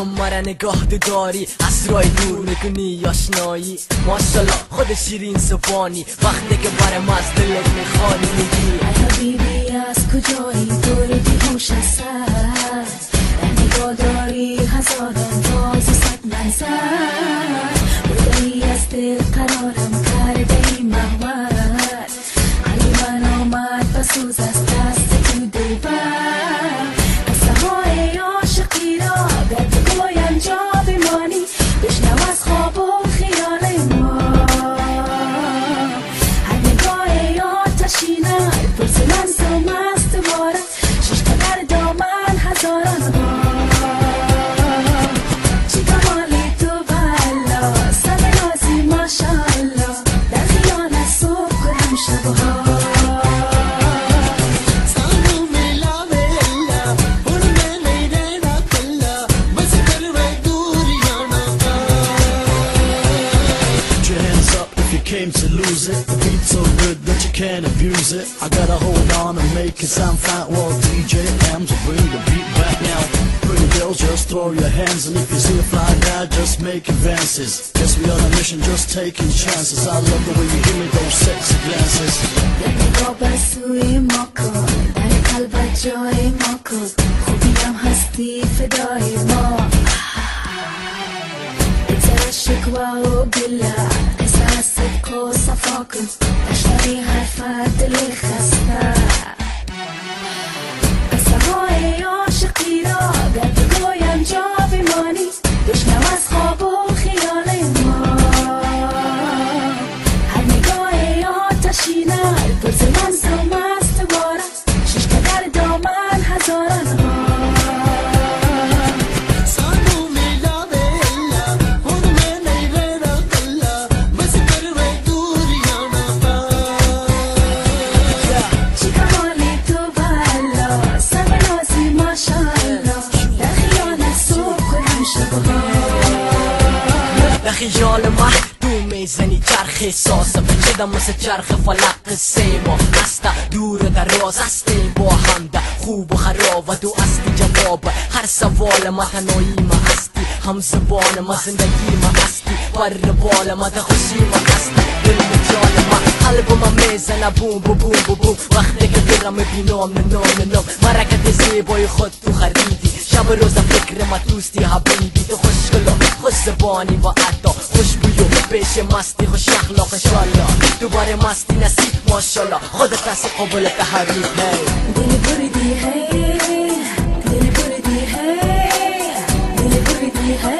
مرا نگاه داری از راه دور میکنی آشنایی ماشالله خود شیرین زبانی وقتی که برم از دلت میخوانی میگی حبیبی از کجایی دور بیهوش سر نگاه داری هزاران راز و صد منظر بودایی از دل قرارم کرده ای محور علی من آمد بسوز از دست تو دلبر قصه های عاشقی را در بگوی انجا بمانی بشنو از خواب و خیال ما هر نگاه آتشینه پرس من سو مست بارد شش قدر دامن هزاران ها چی کمالی تو بلا سر نازی ماشالله در خیال صبح کنم شبها Came to lose it, the beat's so good that you can't abuse it. I gotta hold on and make it sound fine. Well, DJ M's will bring the beat back now. Pretty girls, just throw your hands, and if you see a fly guy, just make advances. Guess we on a mission, just taking chances. I love the way you give me those sexy glances. نگاه بسوی ما کن در قلبت جای ما کن خوبیم هستی فدای ما بگذر از شکوه و گله قصه از صدق و صفا کن نشنوی حرفت دل خسته قصه های عاشقی را در بگوی انجا بمانی بشنو از خواب و خیال ما هر نگاه آتشینه پرس من سو مست بارد شش قدر دامن هزاران ها چی کمالی تو بلا سر نازی ماشالله در خیال صبح کنم شبها به خیال من تو میزنی چرخ احساسم شدم مثل چرخ فلق سه ما هسته دور و دراز هستیم با هم ده خوب و خراب و تو هستی جواب هر سوال ما تنهایی ما هستی هم زبان ما زندگی ما هستی بر بال ما ده خوشی ما هستی دل جان ما قلب ما میزنه بوم بوم بوم بوم وقتی که برم میبینم ننام مرکت زیبای خود تو خریدی شب روز فکر ما توستی حبیبی تو خوشگل و خوش زبانی و عطا خوشبوی و پیش مستی خوش اخلاق انشالله دوباره مستی نصیب ماشالله خودت هستی قبول تحریف دل بردی هی دل بردی هی دل بردی هی